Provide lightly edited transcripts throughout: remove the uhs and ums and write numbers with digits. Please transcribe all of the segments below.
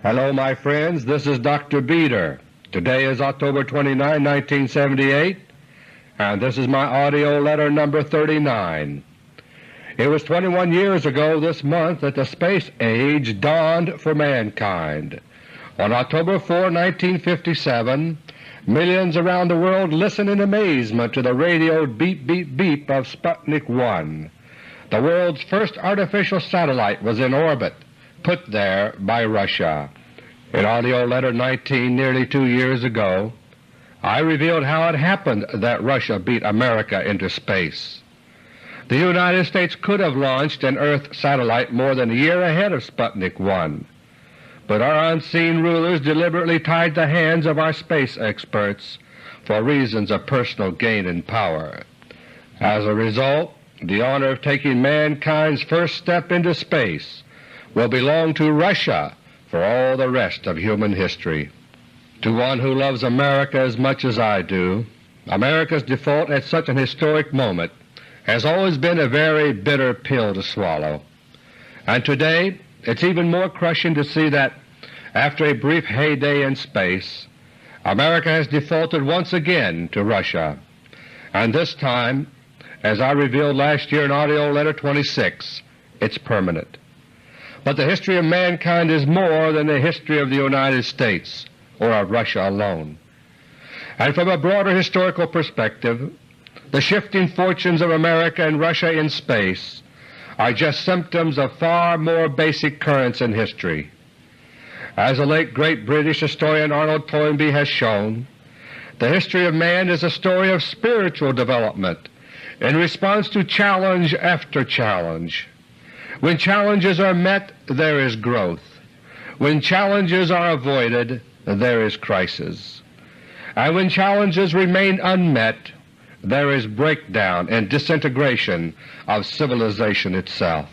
Hello my friends, this is Dr. Beter. Today is October 29, 1978, and this is my audio letter number 39. It was 21 years ago this month that the space age dawned for mankind. On October 4, 1957, millions around the world listened in amazement to the radioed beep beep beep of Sputnik 1. The world's first artificial satellite was in orbit, put there by Russia. In AUDIO LETTER 19 nearly 2 years ago, I revealed how it happened that Russia beat America into space. The United States could have launched an Earth satellite more than a year ahead of Sputnik 1, but our unseen rulers deliberately tied the hands of our space experts for reasons of personal gain and power. As a result, the honor of taking mankind's first step into space will belong to Russia for all the rest of human history. To one who loves America as much as I do, America's default at such an historic moment has always been a very bitter pill to swallow. And today it's even more crushing to see that, after a brief heyday in space, America has defaulted once again to Russia, and this time, as I revealed last year in AUDIO LETTER 26, it's permanent. But the history of mankind is more than the history of the United States or of Russia alone. And from a broader historical perspective, the shifting fortunes of America and Russia in space are just symptoms of far more basic currents in history. As the late great British historian Arnold Toynbee has shown, the history of man is a story of spiritual development in response to challenge after challenge. When challenges are met, there is growth. When challenges are avoided, there is crisis. And when challenges remain unmet, there is breakdown and disintegration of civilization itself.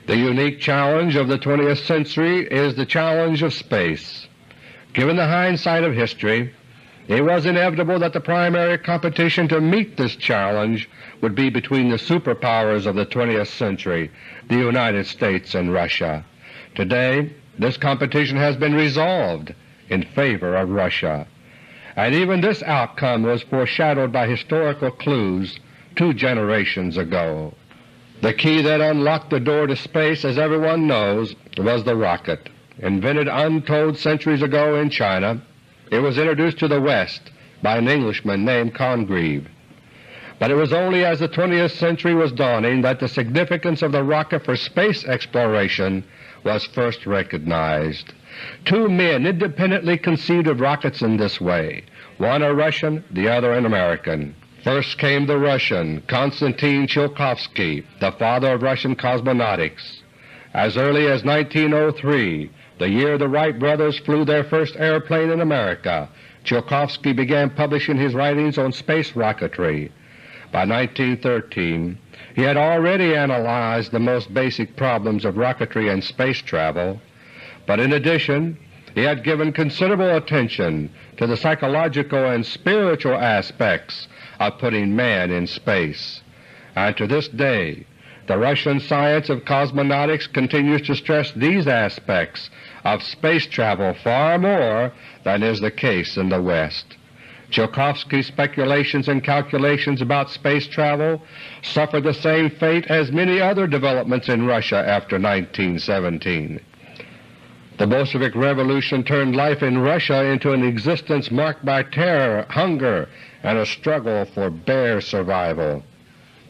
The unique challenge of the 20th century is the challenge of space. Given the hindsight of history, it was inevitable that the primary competition to meet this challenge would be between the superpowers of the 20th century, the United States and Russia. Today this competition has been resolved in favor of Russia, and even this outcome was foreshadowed by historical clues 2 generations ago. The key that unlocked the door to space, as everyone knows, was the rocket. Invented untold centuries ago in China, it was introduced to the West by an Englishman named Congreve. But it was only as the 20th century was dawning that the significance of the rocket for space exploration was first recognized. 2 men independently conceived of rockets in this way, one a Russian, the other an American. First came the Russian, Konstantin Tsiolkovsky, the father of Russian cosmonautics. As early as 1903, the year the Wright brothers flew their first airplane in America, Tsiolkovsky began publishing his writings on space rocketry. By 1913 he had already analyzed the most basic problems of rocketry and space travel, but in addition he had given considerable attention to the psychological and spiritual aspects of putting man in space. And to this day the Russian science of cosmonautics continues to stress these aspects of space travel far more than is the case in the West. Tsiolkovsky's speculations and calculations about space travel suffered the same fate as many other developments in Russia after 1917. The Bolshevik Revolution turned life in Russia into an existence marked by terror, hunger, and a struggle for bare survival.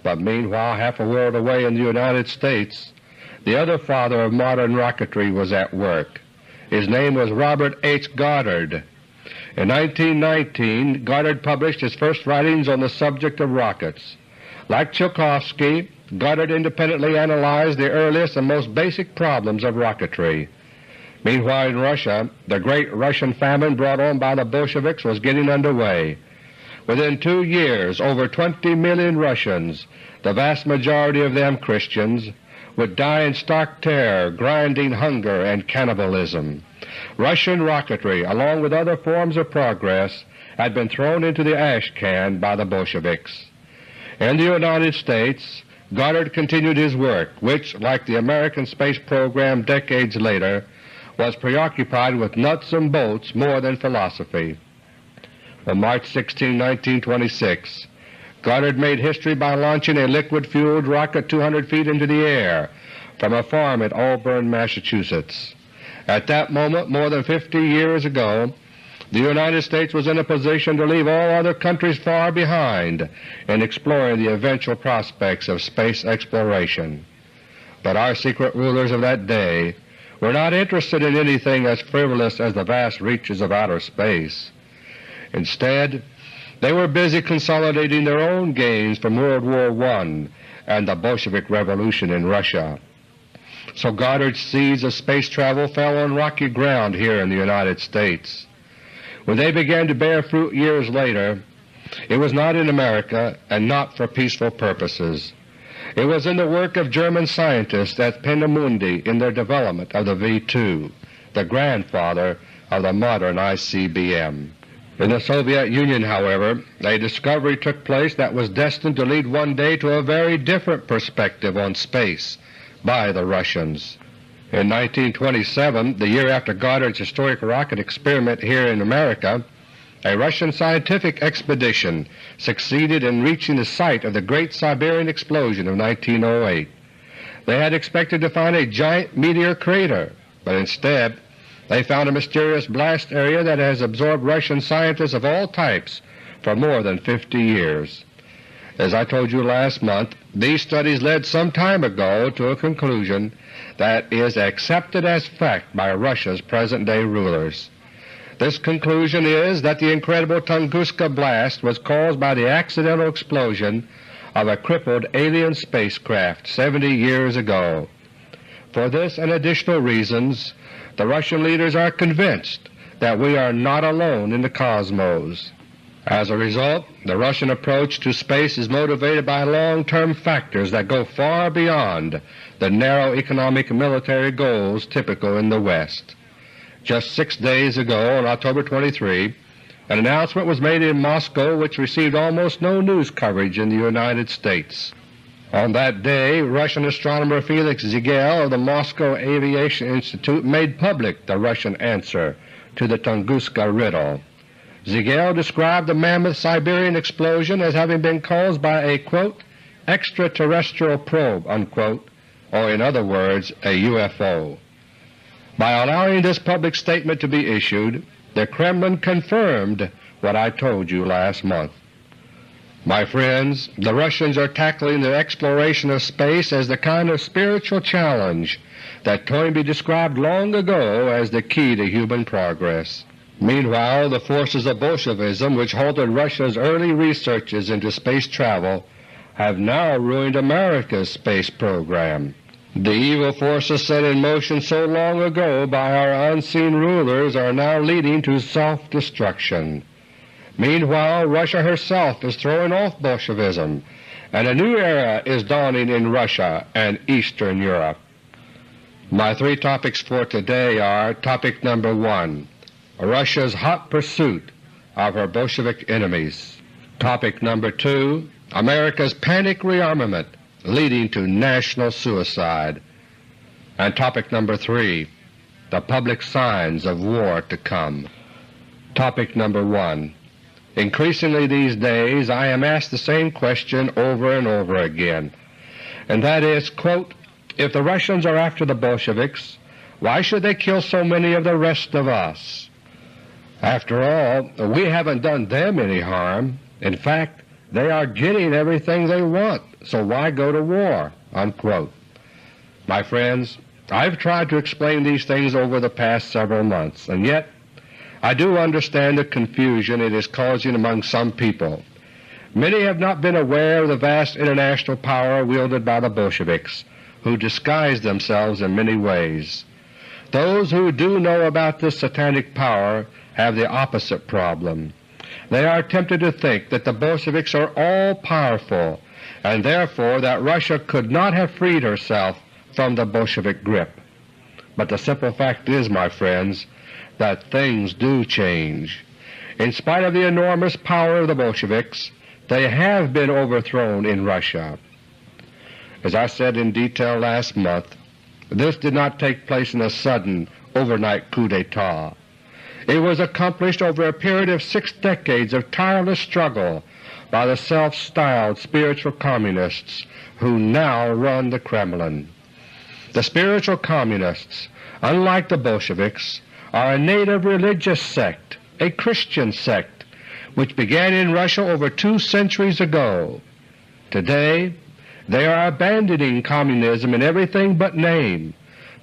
But meanwhile, half a world away in the United States, the other father of modern rocketry was at work. His name was Robert H. Goddard. In 1919 Goddard published his first writings on the subject of rockets. Like Tsiolkovsky, Goddard independently analyzed the earliest and most basic problems of rocketry. Meanwhile in Russia, the great Russian famine brought on by the Bolsheviks was getting underway. Within 2 years over 20 million Russians, the vast majority of them Christians, would die in stark terror, grinding hunger, and cannibalism. Russian rocketry, along with other forms of progress, had been thrown into the ash can by the Bolsheviks. In the United States, Goddard continued his work, which, like the American space program decades later, was preoccupied with nuts and bolts more than philosophy. On March 16, 1926, Goddard made history by launching a liquid-fueled rocket 200 feet into the air from a farm at Auburn, Massachusetts. At that moment, more than 50 years ago, the United States was in a position to leave all other countries far behind in exploring the eventual prospects of space exploration. But our secret rulers of that day were not interested in anything as frivolous as the vast reaches of outer space. Instead, they were busy consolidating their own gains from World War I and the Bolshevik Revolution in Russia. So Goddard's seeds of space travel fell on rocky ground here in the United States. When they began to bear fruit years later, it was not in America and not for peaceful purposes. It was in the work of German scientists at Peenemünde in their development of the V-2, the grandfather of the modern ICBM. In the Soviet Union, however, a discovery took place that was destined to lead one day to a very different perspective on space by the Russians. In 1927, the year after Goddard's historic rocket experiment here in America, a Russian scientific expedition succeeded in reaching the site of the Great Siberian Explosion of 1908. They had expected to find a giant meteor crater, but instead they found a mysterious blast area that has absorbed Russian scientists of all types for more than 50 years. As I told you last month, these studies led some time ago to a conclusion that is accepted as fact by Russia's present-day rulers. This conclusion is that the incredible Tunguska blast was caused by the accidental explosion of a crippled alien spacecraft 70 years ago. For this and additional reasons, the Russian leaders are convinced that we are not alone in the cosmos. As a result, the Russian approach to space is motivated by long-term factors that go far beyond the narrow economic and military goals typical in the West. Just 6 days ago, on October 23, an announcement was made in Moscow which received almost no news coverage in the United States. On that day, Russian astronomer Felix Zigel of the Moscow Aviation Institute made public the Russian answer to the Tunguska riddle. Zigel described the mammoth Siberian explosion as having been caused by a, quote, extraterrestrial probe, unquote, or in other words, a UFO. By allowing this public statement to be issued, the Kremlin confirmed what I told you last month. My friends, the Russians are tackling the exploration of space as the kind of spiritual challenge that Toynbee described long ago as the key to human progress. Meanwhile, the forces of Bolshevism, which halted Russia's early researches into space travel, have now ruined America's space program. The evil forces set in motion so long ago by our unseen rulers are now leading to self-destruction. Meanwhile, Russia herself is throwing off Bolshevism, and a new era is dawning in Russia and Eastern Europe. My 3 topics for today are: Topic number 1, Russia's hot pursuit of her Bolshevik enemies. Topic number 2, America's panic rearmament leading to national suicide. And topic number 3, the public signs of war to come. Topic number 1. Increasingly these days I am asked the same question over and over again, and that is, quote, if the Russians are after the Bolsheviks, why should they kill so many of the rest of us? After all, we haven't done them any harm. In fact, they are getting everything they want, so why go to war?" unquote. My friends, I've tried to explain these things over the past several months, and yet I do understand the confusion it is causing among some people. Many have not been aware of the vast international power wielded by the Bolsheviks, who disguise themselves in many ways. Those who do know about this satanic power have the opposite problem. They are tempted to think that the Bolsheviks are all-powerful, and therefore that Russia could not have freed herself from the Bolshevik grip. But the simple fact is, my friends, that things do change. In spite of the enormous power of the Bolsheviks, they have been overthrown in Russia. As I said in detail last month, this did not take place in a sudden overnight coup d'etat. It was accomplished over a period of 6 decades of tireless struggle by the self-styled spiritual communists who now run the Kremlin. The spiritual communists, unlike the Bolsheviks, are a native religious sect, a Christian sect, which began in Russia over 2 centuries ago. Today they are abandoning communism in everything but name,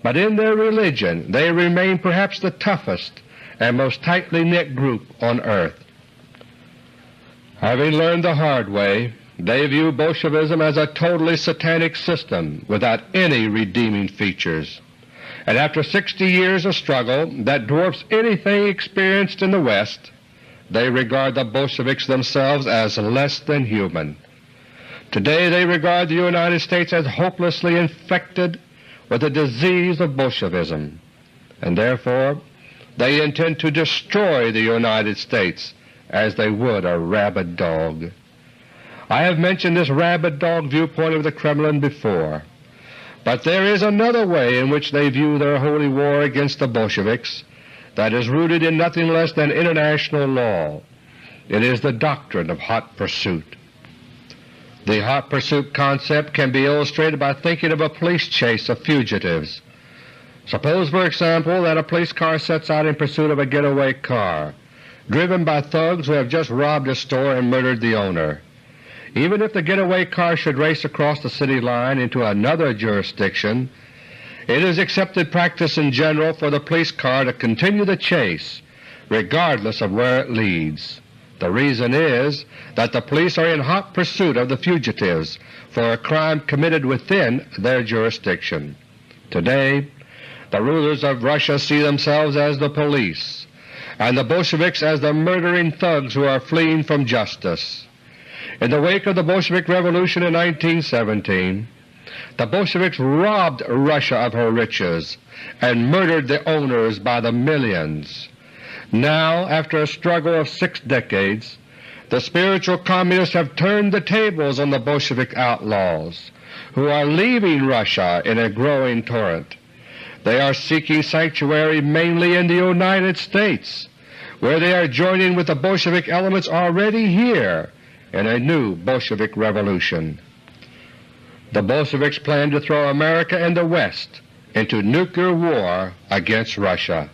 but in their religion they remain perhaps the toughest and most tightly knit group on earth. Having learned the hard way, they view Bolshevism as a totally satanic system without any redeeming features. And after 60 years of struggle that dwarfs anything experienced in the West, they regard the Bolsheviks themselves as less than human. Today they regard the United States as hopelessly infected with the disease of Bolshevism, and therefore they intend to destroy the United States as they would a rabid dog. I have mentioned this rabid dog viewpoint of the Kremlin before, but there is another way in which they view their holy war against the Bolsheviks that is rooted in nothing less than international law. It is the doctrine of hot pursuit. The hot pursuit concept can be illustrated by thinking of a police chase of fugitives. Suppose, for example, that a police car sets out in pursuit of a getaway car, driven by thugs who have just robbed a store and murdered the owner. Even if the getaway car should race across the city line into another jurisdiction, it is accepted practice in general for the police car to continue the chase regardless of where it leads. The reason is that the police are in hot pursuit of the fugitives for a crime committed within their jurisdiction. Today the rulers of Russia see themselves as the police, and the Bolsheviks as the murdering thugs who are fleeing from justice. In the wake of the Bolshevik Revolution in 1917, the Bolsheviks robbed Russia of her riches and murdered the owners by the millions. Now, after a struggle of 6 decades, the spiritual communists have turned the tables on the Bolshevik outlaws, who are leaving Russia in a growing torrent. They are seeking sanctuary mainly in the United States, where they are joining with the Bolshevik elements already here in a new Bolshevik revolution. The Bolsheviks plan to throw America and the West into nuclear war against Russia.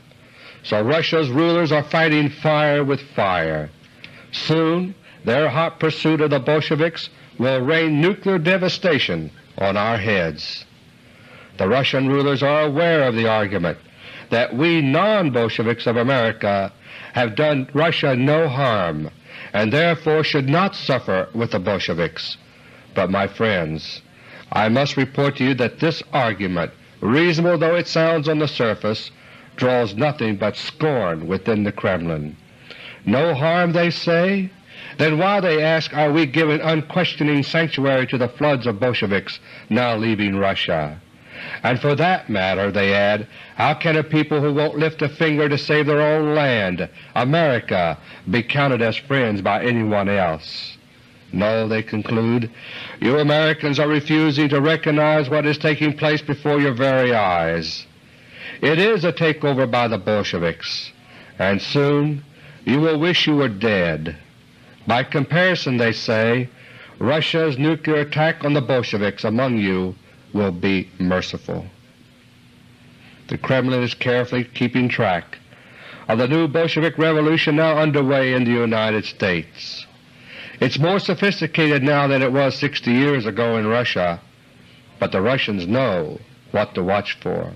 So Russia's rulers are fighting fire with fire. Soon their hot pursuit of the Bolsheviks will rain nuclear devastation on our heads. The Russian rulers are aware of the argument that we non-Bolsheviks of America have done Russia no harm and therefore should not suffer with the Bolsheviks. But, my friends, I must report to you that this argument, reasonable though it sounds on the surface, draws nothing but scorn within the Kremlin. No harm, they say? Then why, they ask, are we giving unquestioning sanctuary to the floods of Bolsheviks now leaving Russia? And for that matter, they add, how can a people who won't lift a finger to save their own land, America, be counted as friends by anyone else? No, they conclude, you Americans are refusing to recognize what is taking place before your very eyes. It is a takeover by the Bolsheviks, and soon you will wish you were dead. By comparison, they say, Russia's nuclear attack on the Bolsheviks among you will be merciful. The Kremlin is carefully keeping track of the new Bolshevik revolution now underway in the United States. It's more sophisticated now than it was 60 years ago in Russia, but the Russians know what to watch for.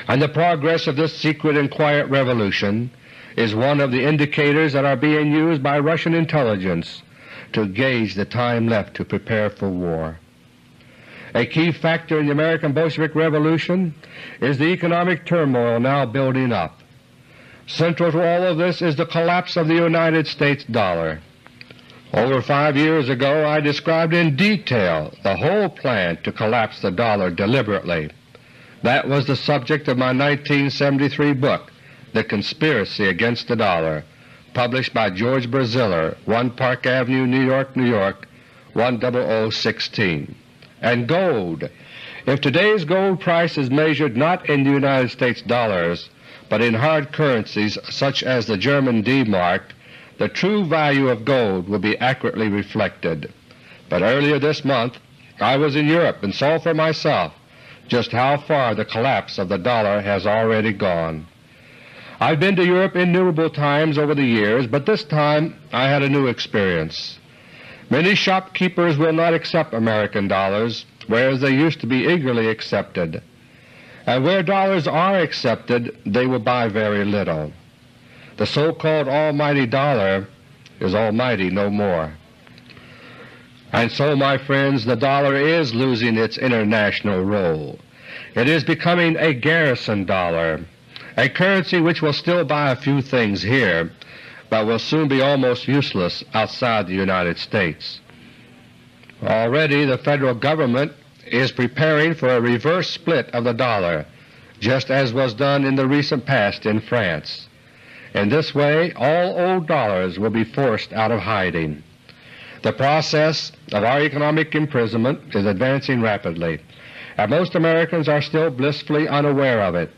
And the progress of this secret and quiet revolution is one of the indicators that are being used by Russian intelligence to gauge the time left to prepare for war. A key factor in the American Bolshevik Revolution is the economic turmoil now building up. Central to all of this is the collapse of the United States dollar. Over 5 years ago I described in detail the whole plan to collapse the dollar deliberately. That was the subject of my 1973 book, The Conspiracy Against the Dollar, published by George Braziller, 1 Park Avenue, New York, New York, 10016. And gold If today's gold price is measured not in the United States dollars, but in hard currencies such as the German D-Mark, the true value of gold will be accurately reflected. But earlier this month I was in Europe and saw for myself just how far the collapse of the dollar has already gone. I've been to Europe innumerable times over the years, but this time I had a new experience. Many shopkeepers will not accept American dollars, whereas they used to be eagerly accepted. And where dollars are accepted, they will buy very little. The so-called almighty dollar is almighty no more. And so, my friends, the dollar is losing its international role. It is becoming a garrison dollar, a currency which will still buy a few things here, but will soon be almost useless outside the United States. Already the Federal Government is preparing for a reverse split of the dollar, just as was done in the recent past in France. In this way all old dollars will be forced out of hiding. The process of our economic imprisonment is advancing rapidly, and most Americans are still blissfully unaware of it.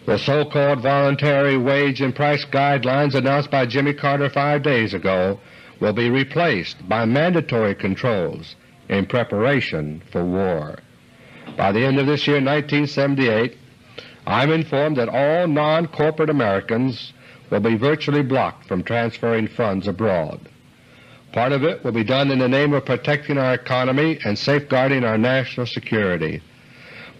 The so-called voluntary wage and price guidelines announced by Jimmy Carter 5 days ago will be replaced by mandatory controls in preparation for war. By the end of this year, 1978, I'm informed that all non-corporate Americans will be virtually blocked from transferring funds abroad. Part of it will be done in the name of protecting our economy and safeguarding our national security.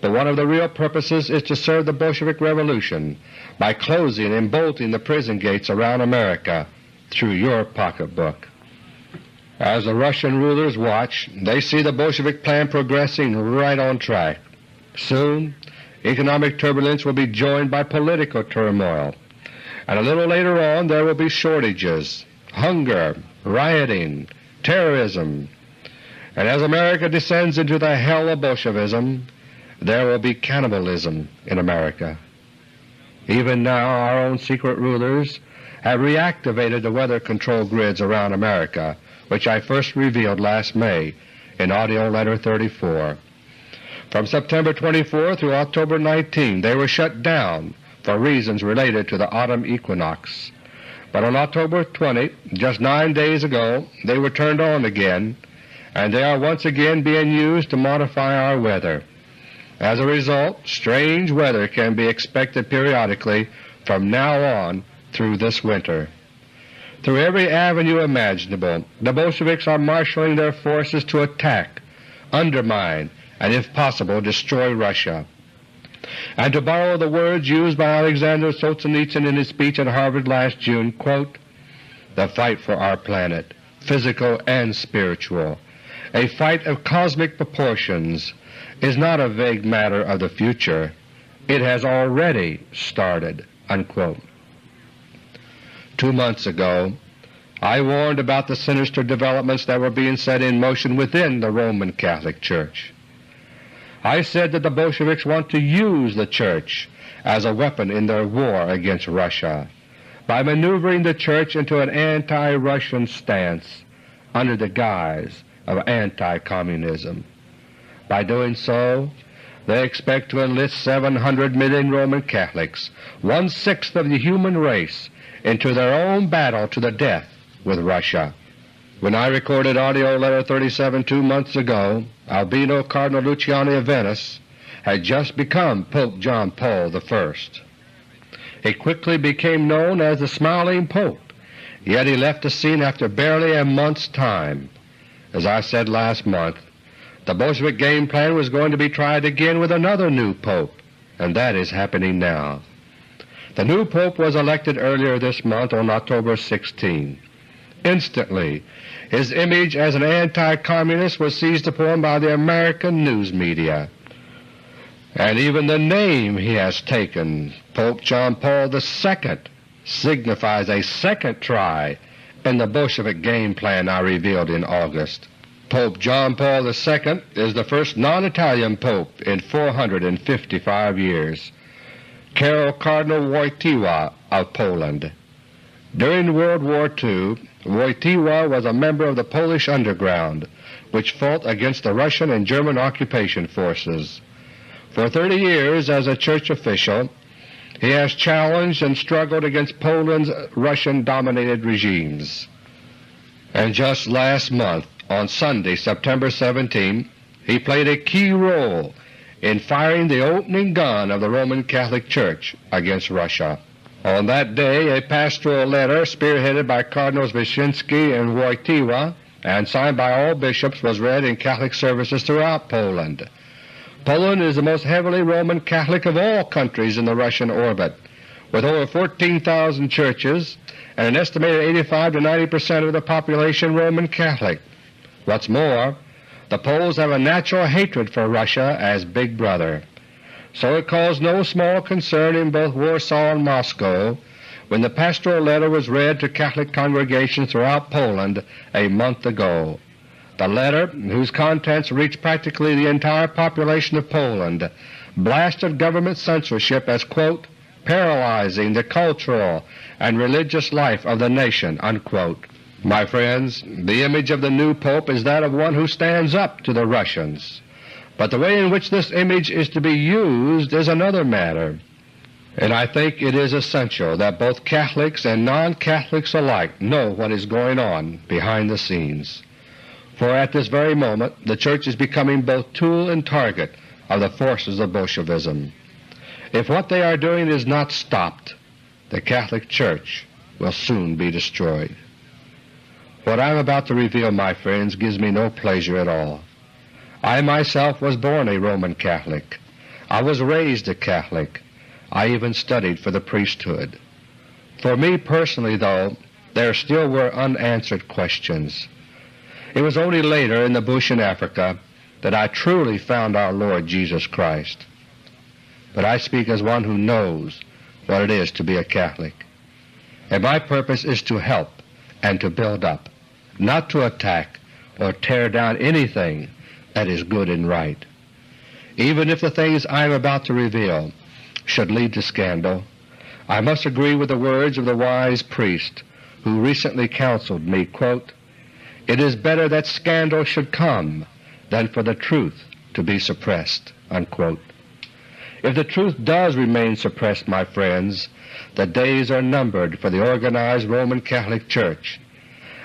But one of the real purposes is to serve the Bolshevik Revolution by closing and bolting the prison gates around America through your pocketbook. As the Russian rulers watch, they see the Bolshevik plan progressing right on track. Soon economic turbulence will be joined by political turmoil, and a little later on there will be shortages, hunger, rioting, terrorism, and as America descends into the hell of Bolshevism, there will be cannibalism in America. Even now our own secret rulers have reactivated the weather control grids around America, which I first revealed last May in AUDIO LETTER No. 34. From September 24 through October 19 they were shut down for reasons related to the autumn equinox. But on October 20, just 9 days ago, they were turned on again, and they are once again being used to modify our weather. As a result, strange weather can be expected periodically from now on through this winter. Through every avenue imaginable, the Bolsheviks are marshaling their forces to attack, undermine, and if possible destroy Russia. And to borrow the words used by Alexander Solzhenitsyn in his speech at Harvard last June, quote, "The fight for our planet, physical and spiritual, a fight of cosmic proportions, is not a vague matter of the future. It has already started." Unquote. 2 months ago I warned about the sinister developments that were being set in motion within the Roman Catholic Church. I said that the Bolsheviks want to use the Church as a weapon in their war against Russia by maneuvering the Church into an anti-Russian stance under the guise of anti-communism. By doing so, they expect to enlist 700 million Roman Catholics, 1/6 of the human race, into their own battle to the death with Russia. When I recorded AUDIO LETTER 37 2 months ago, Albino Cardinal Luciani of Venice had just become Pope John Paul I. He quickly became known as the Smiling Pope, yet he left the scene after barely a month's time. As I said last month, the Bolshevik game plan was going to be tried again with another new pope, and that is happening now. The new pope was elected earlier this month on October 16. Instantly his image as an anti-communist was seized upon by the American news media, and even the name he has taken, Pope John Paul II, signifies a second try in the Bolshevik game plan I revealed in August. Pope John Paul II is the first non-Italian pope in 455 years, Karol Cardinal Wojtyła of Poland. During World War II, Wojtyła was a member of the Polish underground, which fought against the Russian and German occupation forces. For 30 years as a church official, he has challenged and struggled against Poland's Russian-dominated regimes. And just last month, on Sunday, September 17, he played a key role in firing the opening gun of the Roman Catholic Church against Russia. On that day, a pastoral letter spearheaded by Cardinals Wyszynski and Wojtyła and signed by all bishops was read in Catholic services throughout Poland. Poland is the most heavily Roman Catholic of all countries in the Russian orbit, with over 14,000 churches and an estimated 85 to 90% of the population Roman Catholic. What's more, the Poles have a natural hatred for Russia as Big Brother. So it caused no small concern in both Warsaw and Moscow when the pastoral letter was read to Catholic congregations throughout Poland a month ago. The letter, whose contents reached practically the entire population of Poland, blasted government censorship as, quote, paralyzing the cultural and religious life of the nation, unquote. My friends, the image of the new Pope is that of one who stands up to the Russians. But the way in which this image is to be used is another matter, and I think it is essential that both Catholics and non-Catholics alike know what is going on behind the scenes. For at this very moment the Church is becoming both tool and target of the forces of Bolshevism. If what they are doing is not stopped, the Catholic Church will soon be destroyed. What I am about to reveal, my friends, gives me no pleasure at all. I myself was born a Roman Catholic. I was raised a Catholic. I even studied for the priesthood. For me personally, though, there still were unanswered questions. It was only later in the bush in Africa that I truly found our Lord Jesus Christ. But I speak as one who knows what it is to be a Catholic. And my purpose is to help and to build up, not to attack or tear down anything that is good and right. Even if the things I am about to reveal should lead to scandal, I must agree with the words of the wise priest who recently counseled me, quote, "It is better that scandal should come than for the truth to be suppressed," unquote. If the truth does remain suppressed, my friends, the days are numbered for the organized Roman Catholic Church,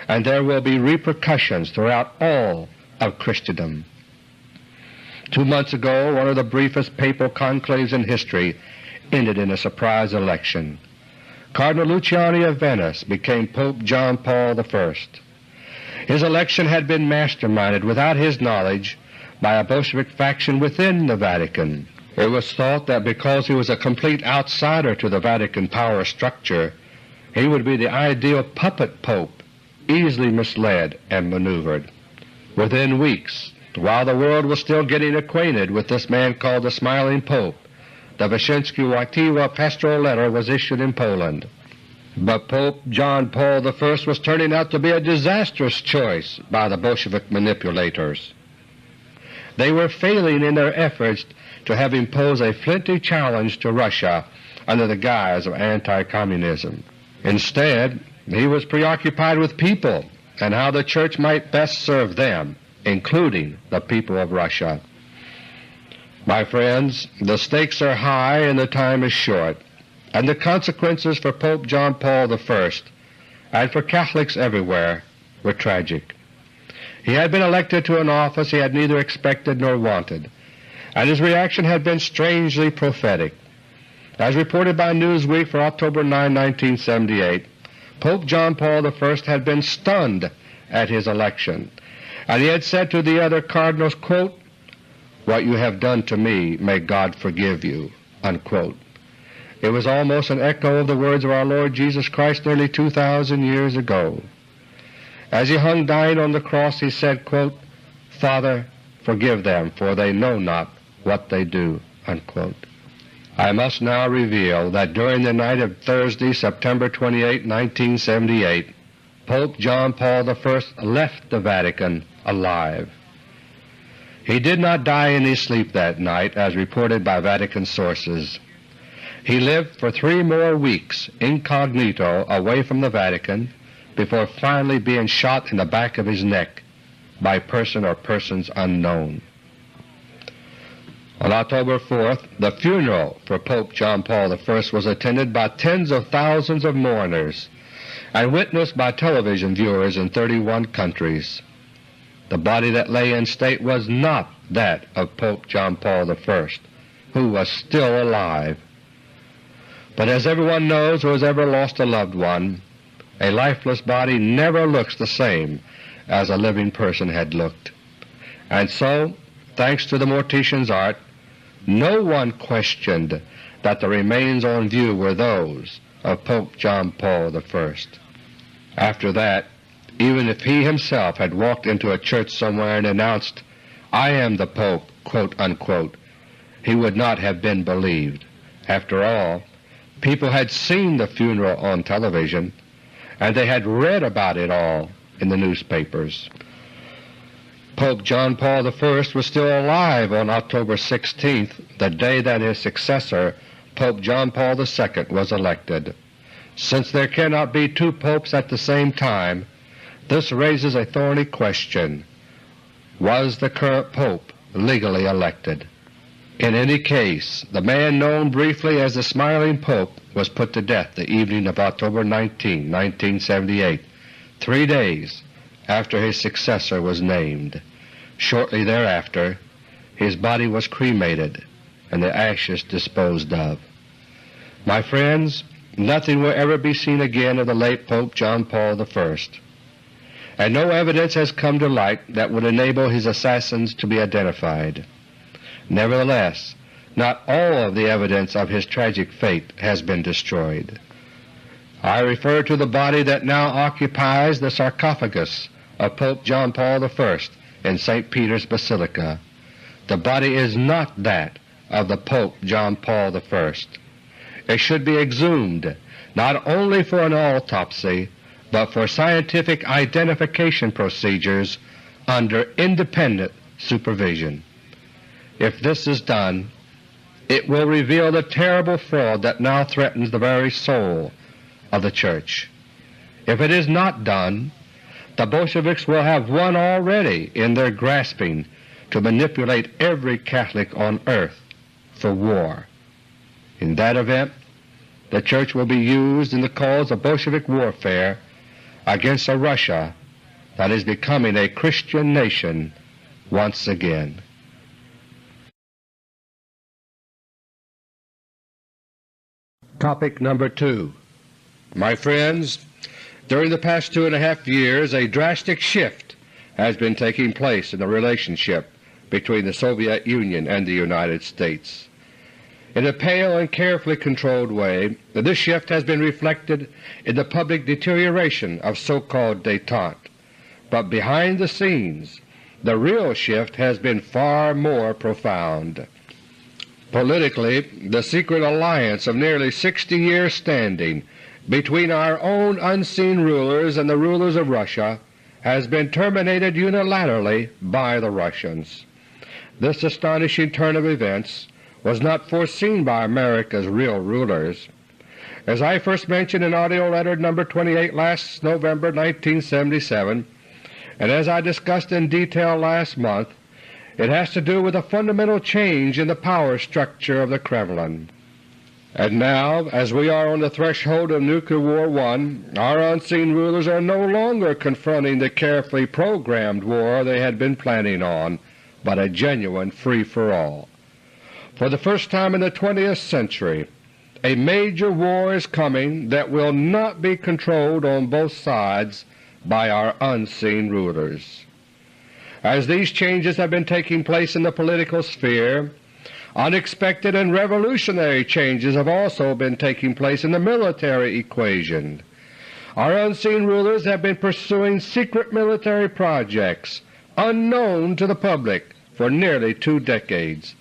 and there will be repercussions throughout all of Christendom. 2 months ago, one of the briefest papal conclaves in history ended in a surprise election. Cardinal Luciani of Venice became Pope John Paul I. His election had been masterminded without his knowledge by a Bolshevik faction within the Vatican. It was thought that because he was a complete outsider to the Vatican power structure, he would be the ideal puppet pope, easily misled and maneuvered. Within weeks, while the world was still getting acquainted with this man called the Smiling Pope, the Wyszynski-Wojtyła pastoral letter was issued in Poland. But Pope John Paul I was turning out to be a disastrous choice by the Bolshevik manipulators. They were failing in their efforts to have imposed a flinty challenge to Russia under the guise of anti-communism. Instead, he was preoccupied with people and how the Church might best serve them, including the people of Russia. My friends, the stakes are high and the time is short, and the consequences for Pope John Paul I and for Catholics everywhere were tragic. He had been elected to an office he had neither expected nor wanted, and his reaction had been strangely prophetic. As reported by Newsweek for October 9, 1978, Pope John Paul I had been stunned at his election, and he had said to the other cardinals, quote, "What you have done to me, may God forgive you," unquote. It was almost an echo of the words of our Lord Jesus Christ nearly 2,000 years ago. As he hung dying on the cross, he said, quote, "Father, forgive them, for they know not what they do," unquote. I must now reveal that during the night of Thursday, September 28, 1978, Pope John Paul I left the Vatican alive. He did not die in his sleep that night, as reported by Vatican sources. He lived for 3 more weeks incognito away from the Vatican before finally being shot in the back of his neck by person or persons unknown. On October 4th, the funeral for Pope John Paul I was attended by tens of thousands of mourners and witnessed by television viewers in 31 countries. The body that lay in state was not that of Pope John Paul I, who was still alive. But as everyone knows who has ever lost a loved one, a lifeless body never looks the same as a living person had looked. And so, thanks to the mortician's art, no one questioned that the remains on view were those of Pope John Paul I. After that, even if he himself had walked into a church somewhere and announced, "I am the Pope," quote unquote, he would not have been believed. After all, people had seen the funeral on television, and they had read about it all in the newspapers. Pope John Paul I was still alive on October 16th, the day that his successor, Pope John Paul II, was elected. Since there cannot be 2 popes at the same time, this raises a thorny question: was the current pope legally elected? In any case, the man known briefly as the Smiling Pope was put to death the evening of October 19, 1978, 3 days after his successor was named. Shortly thereafter, his body was cremated and the ashes disposed of. My friends, nothing will ever be seen again of the late Pope John Paul I, and no evidence has come to light that would enable his assassins to be identified. Nevertheless, not all of the evidence of his tragic fate has been destroyed. I refer to the body that now occupies the sarcophagus of Pope John Paul I in St. Peter's Basilica. The body is not that of the Pope John Paul I. It should be exhumed not only for an autopsy, but for scientific identification procedures under independent supervision. If this is done, it will reveal the terrible fraud that now threatens the very soul of the Church. If it is not done, the Bolsheviks will have won already in their grasping to manipulate every Catholic on earth for war. In that event, the Church will be used in the cause of Bolshevik warfare against a Russia that is becoming a Christian nation once again. Topic number 2. My friends, during the past 2.5 years a drastic shift has been taking place in the relationship between the Soviet Union and the United States. In a pale and carefully controlled way, this shift has been reflected in the public deterioration of so-called détente. But behind the scenes, the real shift has been far more profound. Politically, the secret alliance of nearly 60 years standing between our own unseen rulers and the rulers of Russia has been terminated unilaterally by the Russians. This astonishing turn of events was not foreseen by America's real rulers. As I first mentioned in AUDIO LETTER No. 28 last November 1977, and as I discussed in detail last month, it has to do with a fundamental change in the power structure of the Kremlin. And now, as we are on the threshold of Nuclear War I, our unseen rulers are no longer confronting the carefully programmed war they had been planning on, but a genuine free-for-all. For the first time in the 20th century, a major war is coming that will not be controlled on both sides by our unseen rulers. As these changes have been taking place in the political sphere, unexpected and revolutionary changes have also been taking place in the military equation. Our unseen rulers have been pursuing secret military projects unknown to the public for nearly 2 decades,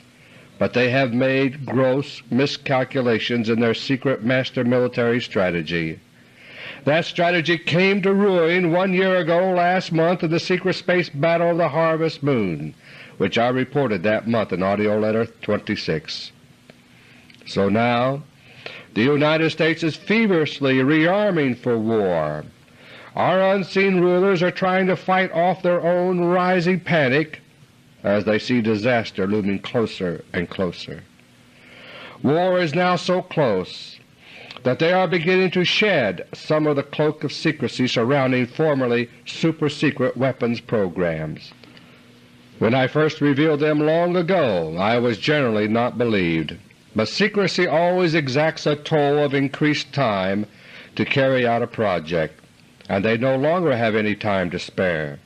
but they have made gross miscalculations in their secret master military strategy. That strategy came to ruin 1 year ago last month in the secret space battle of the Harvest Moon, which I reported that month in AUDIO LETTER 26. So now, The United States is feverishly rearming for war. Our unseen rulers are trying to fight off their own rising panic as they see disaster looming closer and closer. War is now so close that they are beginning to shed some of the cloak of secrecy surrounding formerly super-secret weapons programs. When I first revealed them long ago, I was generally not believed, but secrecy always exacts a toll of increased time to carry out a project, and they no longer have any time to spare.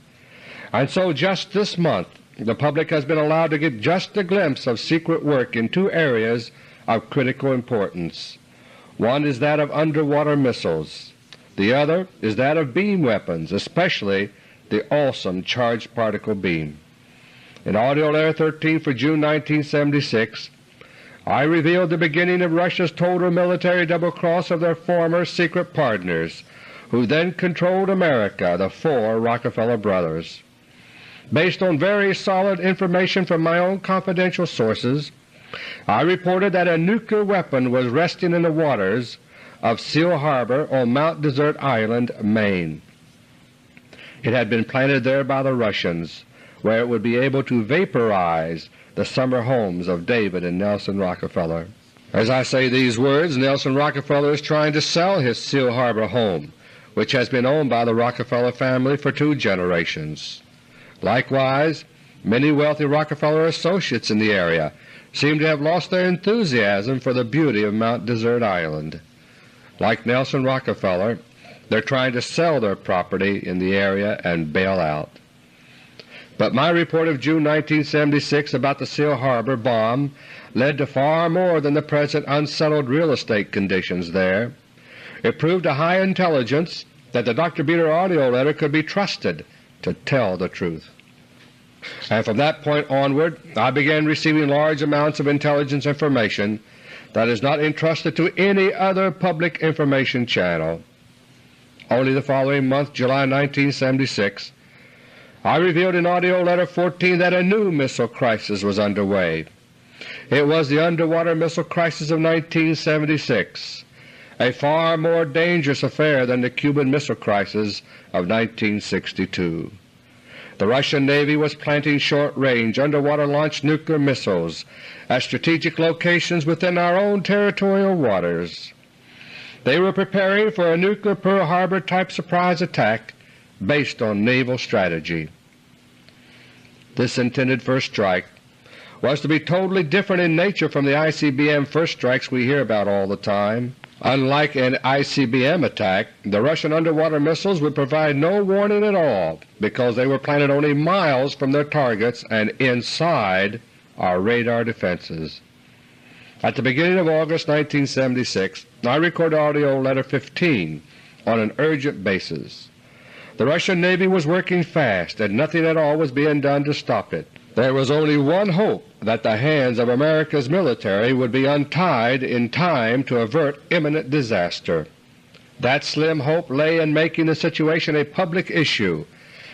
And so just this month the public has been allowed to get just a glimpse of secret work in two areas of critical importance. One is that of underwater missiles. The other is that of beam weapons, especially the awesome charged particle beam. In AUDIO LETTER 13 for June 1976, I revealed the beginning of Russia's total military double-cross of their former secret partners, who then controlled America, the four Rockefeller brothers. Based on very solid information from my own confidential sources, I reported that a nuclear weapon was resting in the waters of Seal Harbor on Mount Desert Island, Maine. It had been planted there by the Russians, where it would be able to vaporize the summer homes of David and Nelson Rockefeller. As I say these words, Nelson Rockefeller is trying to sell his Seal Harbor home, which has been owned by the Rockefeller family for 2 generations. Likewise, many wealthy Rockefeller associates in the area seem to have lost their enthusiasm for the beauty of Mount Desert Island. Like Nelson Rockefeller, they're trying to sell their property in the area and bail out. But my report of June 1976 about the Seal Harbor bomb led to far more than the present unsettled real estate conditions there. It proved to high intelligence that the Dr. Beter audio letter could be trusted to tell the truth. And from that point onward I began receiving large amounts of intelligence information that is not entrusted to any other public information channel. Only the following month, July 1976, I revealed in AUDIO LETTER 14 that a new missile crisis was underway. It was the underwater missile crisis of 1976, a far more dangerous affair than the Cuban Missile Crisis of 1962. The Russian Navy was planting short-range underwater-launched nuclear missiles at strategic locations within our own territorial waters. They were preparing for a nuclear Pearl Harbor-type surprise attack based on naval strategy. This intended first strike was to be totally different in nature from the ICBM first strikes we hear about all the time. Unlike an ICBM attack, the Russian underwater missiles would provide no warning at all because they were planted only miles from their targets and inside our radar defenses. At the beginning of August 1976, I recorded AUDIO LETTER 15 on an urgent basis. The Russian Navy was working fast and nothing at all was being done to stop it. There was only one hope, that the hands of America's military would be untied in time to avert imminent disaster. That slim hope lay in making the situation a public issue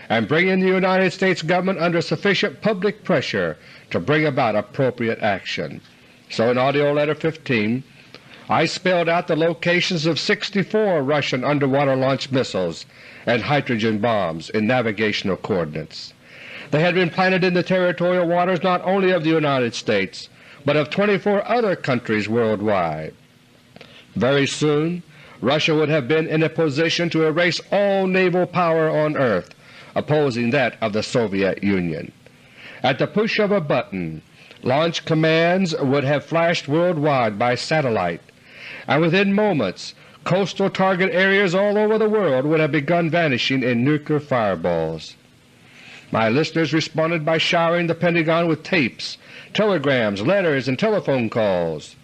and bringing the United States government under sufficient public pressure to bring about appropriate action. So in AUDIO LETTER 15 I spelled out the locations of 64 Russian underwater launched missiles and hydrogen bombs in navigational coordinates. They had been planted in the territorial waters not only of the United States, but of 24 other countries worldwide. Very soon Russia would have been in a position to erase all naval power on earth, opposing that of the Soviet Union. At the push of a button, launch commands would have flashed worldwide by satellite, and within moments coastal target areas all over the world would have begun vanishing in nuclear fireballs. My listeners responded by showering the Pentagon with tapes, telegrams, letters, and telephone calls.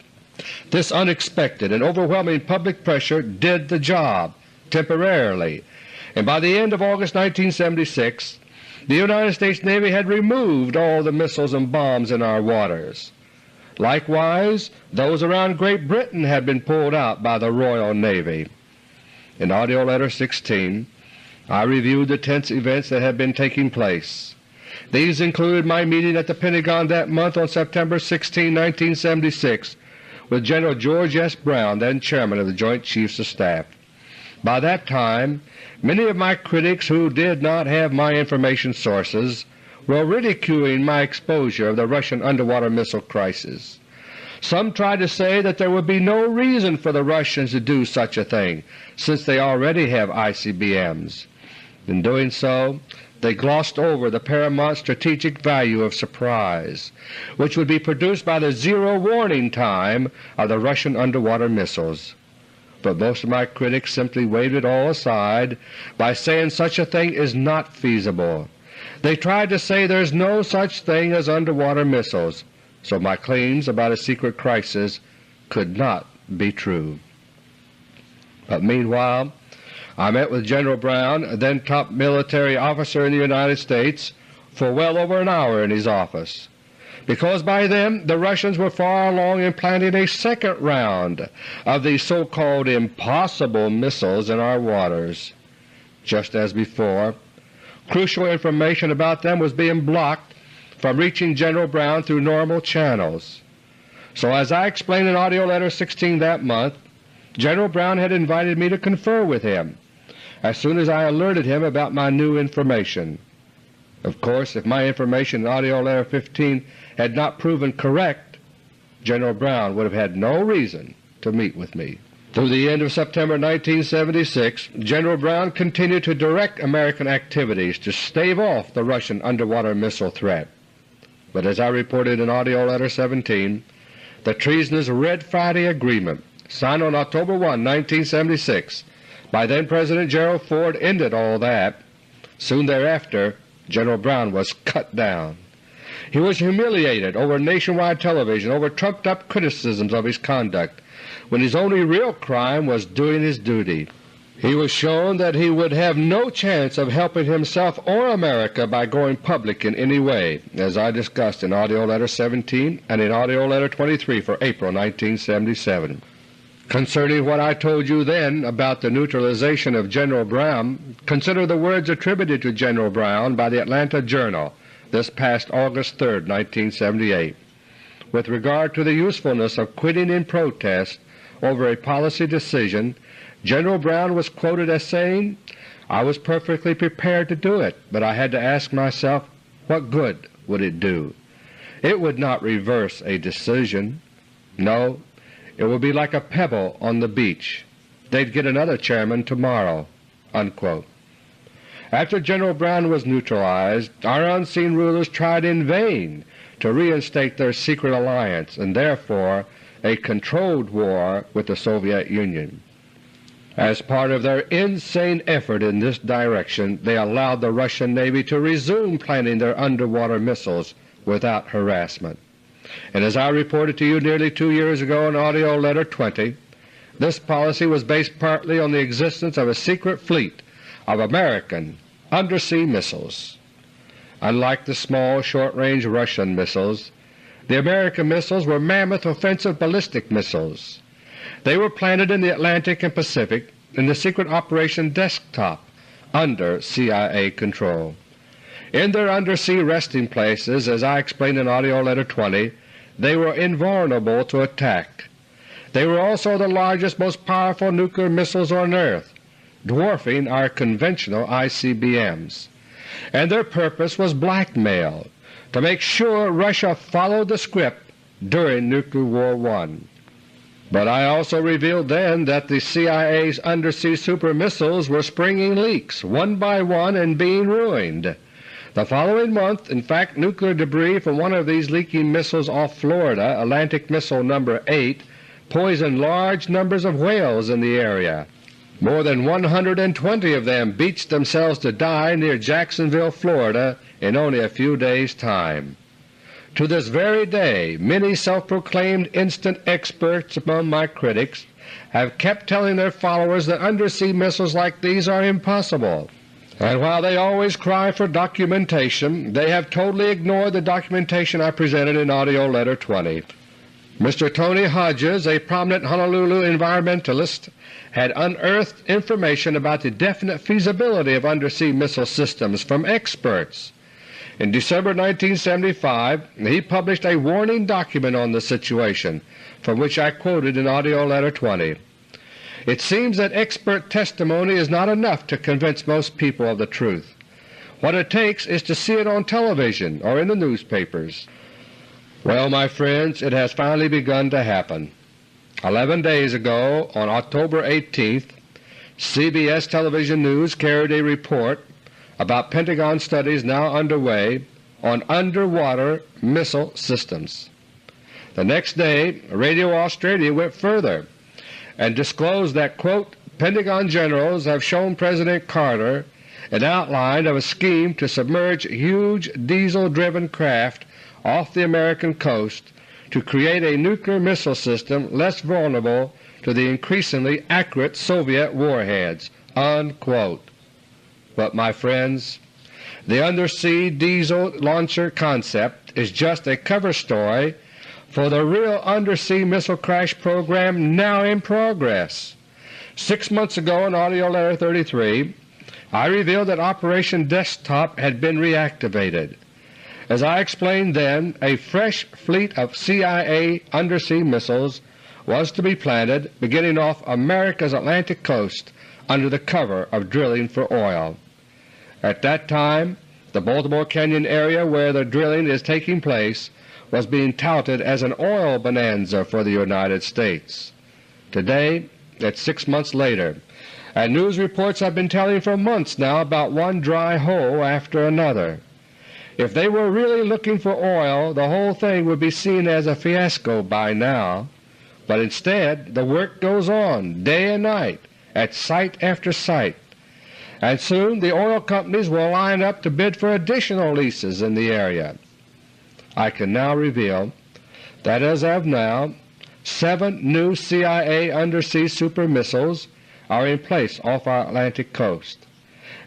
This unexpected and overwhelming public pressure did the job temporarily, and by the end of August 1976 the United States Navy had removed all the missiles and bombs in our waters. Likewise, those around Great Britain had been pulled out by the Royal Navy. In AUDIO LETTER 16 I reviewed the tense events that had been taking place. These included my meeting at the Pentagon that month on September 16, 1976, with General George S. Brown, then Chairman of the Joint Chiefs of Staff. By that time, many of my critics who did not have my information sources were ridiculing my exposure of the Russian underwater missile crisis. Some tried to say that there would be no reason for the Russians to do such a thing, since they already have ICBMs. In doing so, they glossed over the paramount strategic value of surprise, which would be produced by the zero warning time of the Russian underwater missiles. But most of my critics simply waved it all aside by saying such a thing is not feasible. They tried to say there is no such thing as underwater missiles, so my claims about a secret crisis could not be true. But meanwhile, I met with General Brown, a then top military officer in the United States, for well over an hour in his office, because by then the Russians were far along in planning a second round of these so-called impossible missiles in our waters. Just as before, crucial information about them was being blocked from reaching General Brown through normal channels. So as I explained in AUDIO LETTER No. 16 that month, General Brown had invited me to confer with him as soon as I alerted him about my new information. Of course, if my information in AUDIO LETTER No. 15 had not proven correct, General Brown would have had no reason to meet with me. Through the end of September 1976, General Brown continued to direct American activities to stave off the Russian underwater missile threat. But as I reported in AUDIO LETTER No. 17, the treasonous Red Friday Agreement, signed on October 1, 1976, by then-President Gerald Ford ended all that. Soon thereafter, General Brown was cut down. He was humiliated over nationwide television over trumped-up criticisms of his conduct, when his only real crime was doing his duty. He was shown that he would have no chance of helping himself or America by going public in any way, as I discussed in AUDIO LETTER No. 17 and in AUDIO LETTER No. 23 for April 1977. Concerning what I told you then about the neutralization of General Brown, consider the words attributed to General Brown by the Atlanta Journal this past August 3, 1978. With regard to the usefulness of quitting in protest over a policy decision, General Brown was quoted as saying, "I was perfectly prepared to do it, but I had to ask myself, what good would it do? It would not reverse a decision. No, it would be like a pebble on the beach. They'd get another chairman tomorrow." Unquote. After General Brown was neutralized, our unseen rulers tried in vain to reinstate their secret alliance and therefore a controlled war with the Soviet Union. As part of their insane effort in this direction, they allowed the Russian Navy to resume planning their underwater missiles without harassment. And as I reported to you nearly 2 years ago in AUDIO LETTER No. 20, this policy was based partly on the existence of a secret fleet of American undersea missiles. Unlike the small, short-range Russian missiles, the American missiles were mammoth offensive ballistic missiles. They were planted in the Atlantic and Pacific in the secret Operation Desktop under CIA control. In their undersea resting places, as I explained in AUDIO LETTER No. 20, they were invulnerable to attack. They were also the largest, most powerful nuclear missiles on Earth, dwarfing our conventional ICBMs. And their purpose was blackmail, to make sure Russia followed the script during Nuclear War I. But I also revealed then that the CIA's undersea super missiles were springing leaks one by one and being ruined. The following month, in fact, nuclear debris from one of these leaking missiles off Florida, Atlantic Missile No. 8, poisoned large numbers of whales in the area. More than 120 of them beached themselves to die near Jacksonville, Florida in only a few days' time. To this very day, many self-proclaimed instant experts among my critics have kept telling their followers that undersea missiles like these are impossible. And while they always cry for documentation, they have totally ignored the documentation I presented in AUDIO LETTER No. 20. Mr. Tony Hodges, a prominent Honolulu environmentalist, had unearthed information about the definite feasibility of undersea missile systems from experts. In December 1975 he published a warning document on the situation, from which I quoted in AUDIO LETTER No. 20. It seems that expert testimony is not enough to convince most people of the truth. What it takes is to see it on television or in the newspapers. Well, my friends, it has finally begun to happen. 11 days ago, on October 18th, CBS Television News carried a report about Pentagon studies now underway on underwater missile systems. The next day, Radio Australia went further and disclosed that, quote, Pentagon generals have shown President Carter an outline of a scheme to submerge huge diesel-driven craft off the American coast to create a nuclear missile system less vulnerable to the increasingly accurate Soviet warheads, unquote. But, my friends, the undersea diesel launcher concept is just a cover story for the real undersea missile crash program now in progress. 6 months ago in AUDIO LETTER No. 33 I revealed that Operation Desktop had been reactivated. As I explained then, a fresh fleet of CIA undersea missiles was to be planted beginning off America's Atlantic coast under the cover of drilling for oil. At that time, the Baltimore Canyon area where the drilling is taking place was being touted as an oil bonanza for the United States. Today, it's 6 months later, and news reports have been telling for months now about one dry hole after another. If they were really looking for oil, the whole thing would be seen as a fiasco by now, but instead the work goes on day and night at site after site, and soon the oil companies will line up to bid for additional leases in the area. I can now reveal that as of now 7 new CIA undersea super missiles are in place off our Atlantic coast,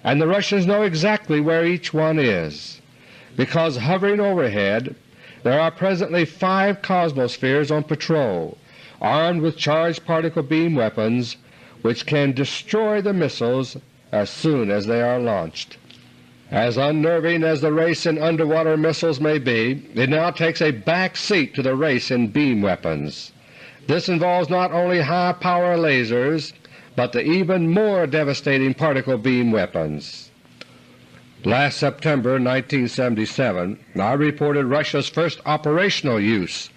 and the Russians know exactly where each one is, because hovering overhead there are presently 5 Cosmospheres on patrol, armed with charged particle beam weapons which can destroy the missiles as soon as they are launched. As unnerving as the race in underwater missiles may be, it now takes a back seat to the race in beam weapons. This involves not only high-power lasers, but the even more devastating particle beam weapons. Last September 1977 I reported Russia's first operational use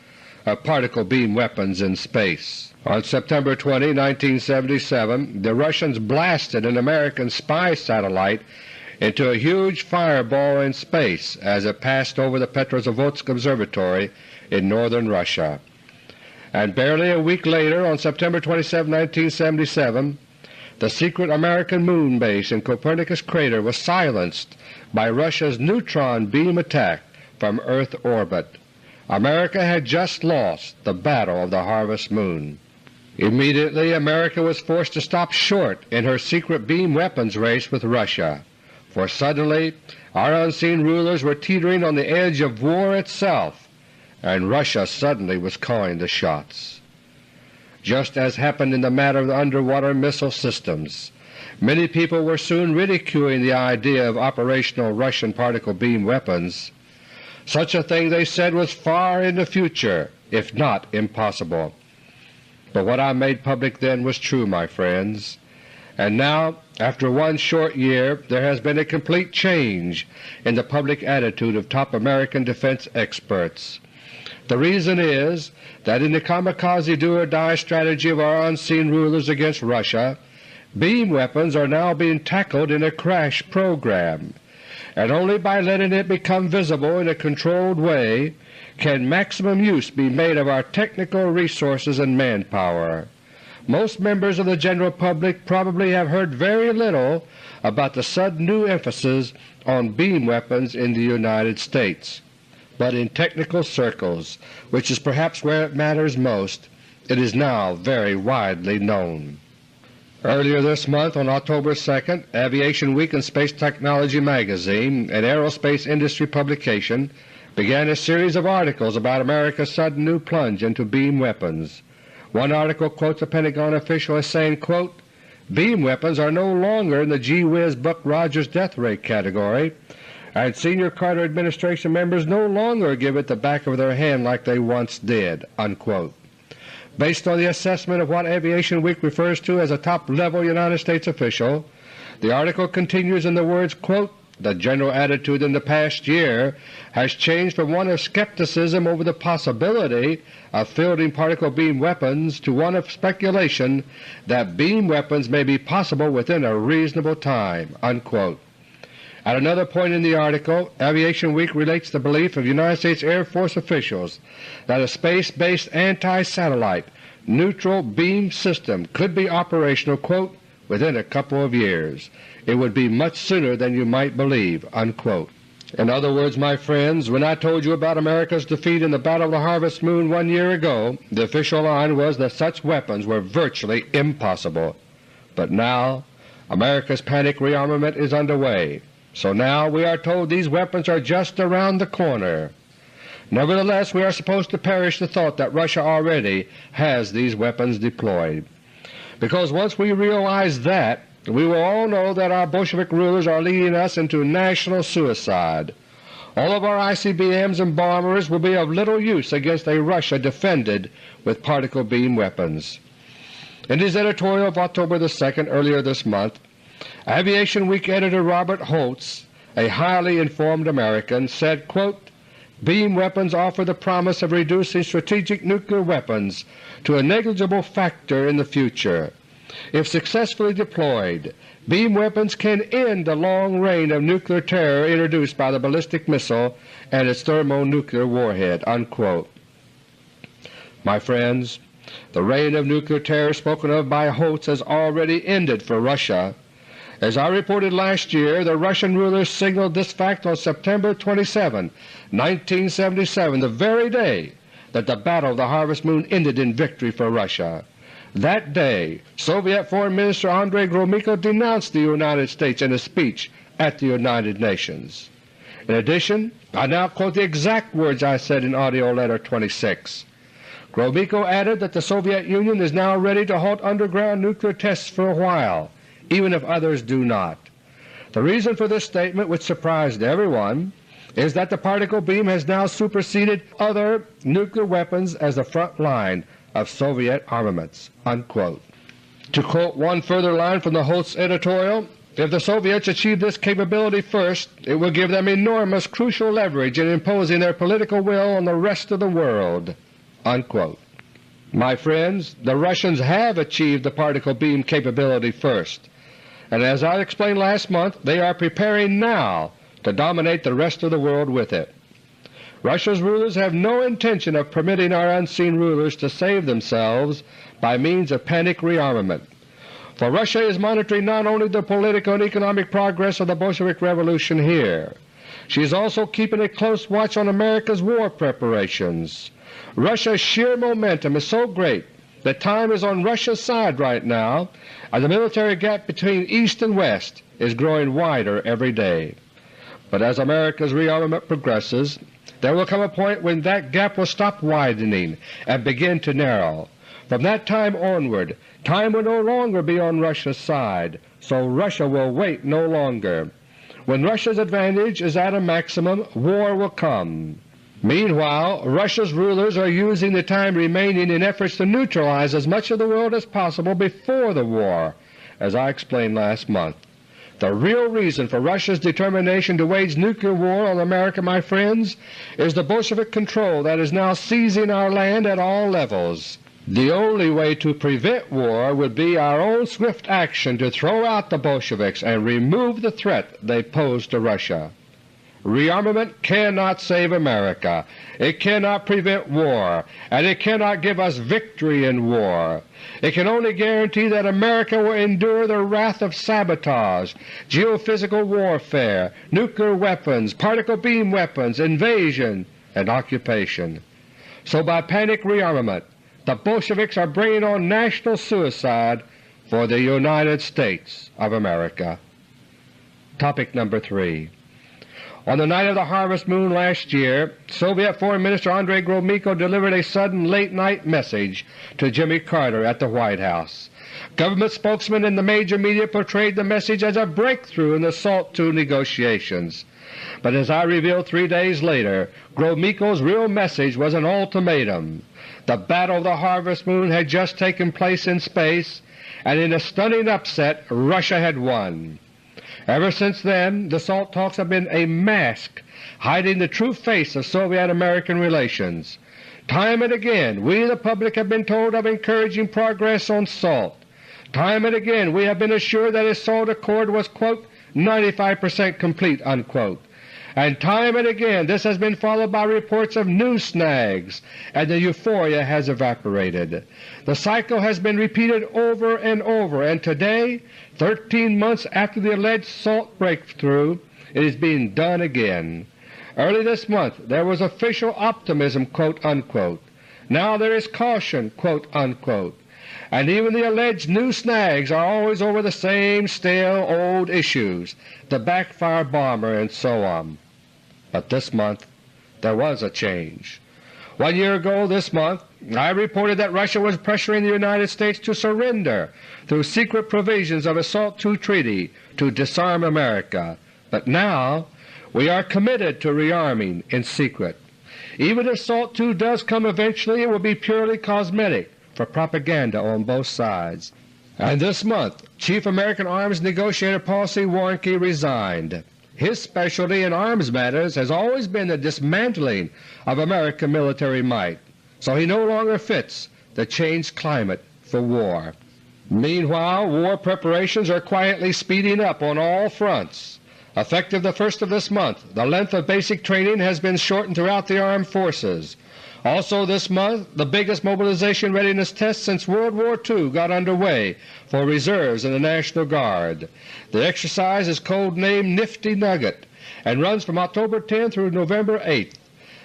of particle beam weapons in space. On September 20, 1977, the Russians blasted an American spy satellite into a huge fireball in space as it passed over the Petrozavodsk Observatory in northern Russia. And barely a week later, on September 27, 1977, the secret American moon base in Copernicus crater was silenced by Russia's neutron beam attack from Earth orbit. America had just lost the Battle of the Harvest Moon. Immediately America was forced to stop short in her secret beam weapons race with Russia, for suddenly our unseen rulers were teetering on the edge of war itself, and Russia suddenly was calling the shots. Just as happened in the matter of the underwater missile systems, many people were soon ridiculing the idea of operational Russian particle beam weapons. Such a thing, they said, was far in the future, if not impossible. But what I made public then was true, my friends, and now, after one short year, there has been a complete change in the public attitude of top American defense experts. The reason is that in the kamikaze do-or-die strategy of our unseen rulers against Russia, beam weapons are now being tackled in a crash program, and only by letting it become visible in a controlled way can maximum use be made of our technical resources and manpower. Most members of the general public probably have heard very little about the sudden new emphasis on beam weapons in the United States, but in technical circles, which is perhaps where it matters most, it is now very widely known. Earlier this month, on October 2nd, Aviation Week and Space Technology magazine, an aerospace industry publication, began a series of articles about America's sudden new plunge into beam weapons. One article quotes a Pentagon official as saying, quote, "Beam weapons are no longer in the gee whiz Buck Rogers death ray category, and senior Carter administration members no longer give it the back of their hand like they once did." Unquote. Based on the assessment of what Aviation Week refers to as a top-level United States official, the article continues in the words, quote, "The general attitude in the past year has changed from one of skepticism over the possibility of fielding particle beam weapons to one of speculation that beam weapons may be possible within a reasonable time." Unquote. At another point in the article, Aviation Week relates the belief of United States Air Force officials that a space-based anti-satellite neutral beam system could be operational, quote, "within a couple of years. It would be much sooner than you might believe." Unquote. In other words, my friends, when I told you about America's defeat in the Battle of the Harvest Moon 1 year ago, the official line was that such weapons were virtually impossible. But now America's panic rearmament is underway. So now we are told these weapons are just around the corner. Nevertheless, we are supposed to perish the thought that Russia already has these weapons deployed. Because once we realize that, we will all know that our Bolshevik rulers are leading us into national suicide. All of our ICBMs and bombers will be of little use against a Russia defended with particle beam weapons. In his editorial of October 2 earlier this month, Aviation Week editor Robert Holtz, a highly informed American, said, quote, "Beam weapons offer the promise of reducing strategic nuclear weapons to a negligible factor in the future. If successfully deployed, beam weapons can end the long reign of nuclear terror introduced by the ballistic missile and its thermonuclear warhead." Unquote. My friends, the reign of nuclear terror spoken of by Holtz has already ended for Russia. As I reported last year, the Russian rulers signaled this fact on September 27, 1977, the very day that the Battle of the Harvest Moon ended in victory for Russia. That day, Soviet Foreign Minister Andrei Gromyko denounced the United States in a speech at the United Nations. In addition, I now quote the exact words I said in AUDIO LETTER 26. Gromyko added that the Soviet Union is now ready to halt underground nuclear tests for a while, even if others do not. The reason for this statement, which surprised everyone, is that the particle beam has now superseded other nuclear weapons as the front line of Soviet armaments." Unquote. To quote one further line from the Holtz editorial, "If the Soviets achieve this capability first, it will give them enormous crucial leverage in imposing their political will on the rest of the world." Unquote. My friends, the Russians have achieved the particle beam capability first, and as I explained last month, they are preparing now to dominate the rest of the world with it. Russia's rulers have no intention of permitting our unseen rulers to save themselves by means of panic rearmament, for Russia is monitoring not only the political and economic progress of the Bolshevik Revolution here, she is also keeping a close watch on America's war preparations. Russia's sheer momentum is so great that time is on Russia's side right now, and the military gap between East and West is growing wider every day. But as America's rearmament progresses, there will come a point when that gap will stop widening and begin to narrow. From that time onward, time will no longer be on Russia's side, so Russia will wait no longer. When Russia's advantage is at a maximum, war will come. Meanwhile, Russia's rulers are using the time remaining in efforts to neutralize as much of the world as possible before the war, as I explained last month. The real reason for Russia's determination to wage nuclear war on America, my friends, is the Bolshevik control that is now seizing our land at all levels. The only way to prevent war would be our own swift action to throw out the Bolsheviks and remove the threat they pose to Russia. Rearmament cannot save America, it cannot prevent war, and it cannot give us victory in war. It can only guarantee that America will endure the wrath of sabotage, geophysical warfare, nuclear weapons, particle beam weapons, invasion, and occupation. So by panic rearmament, the Bolsheviks are bringing on national suicide for the United States of America. Topic number 3. On the night of the Harvest Moon last year, Soviet Foreign Minister Andrei Gromyko delivered a sudden late-night message to Jimmy Carter at the White House. Government spokesmen and the major media portrayed the message as a breakthrough in the SALT II negotiations. But as I revealed 3 days later, Gromyko's real message was an ultimatum. The Battle of the Harvest Moon had just taken place in space, and in a stunning upset Russia had won. Ever since then the SALT talks have been a mask hiding the true face of Soviet-American relations. Time and again we the public have been told of encouraging progress on SALT. Time and again we have been assured that a SALT accord was, quote, 95% complete, unquote. And time and again this has been followed by reports of new snags, and the euphoria has evaporated. The cycle has been repeated over and over, and today, 13 months after the alleged SALT breakthrough, it is being done again. Early this month there was official optimism, quote, unquote. Now there is caution, quote, unquote. And even the alleged new snags are always over the same stale old issues, the backfire bomber and so on. But this month there was a change. 1 year ago this month I reported that Russia was pressuring the United States to surrender through secret provisions of a SALT II treaty to disarm America. But now we are committed to rearming in secret. Even if SALT II does come eventually, it will be purely cosmetic for propaganda on both sides. And this month Chief American Arms Negotiator Paul C. Warnke resigned. His specialty in arms matters has always been the dismantling of American military might, so he no longer fits the changed climate for war. Meanwhile war preparations are quietly speeding up on all fronts. Effective the 1st of this month, the length of basic training has been shortened throughout the armed forces. Also this month the biggest mobilization readiness test since World War II got underway for reserves in the National Guard. The exercise is codenamed Nifty Nugget and runs from October 10 through November 8.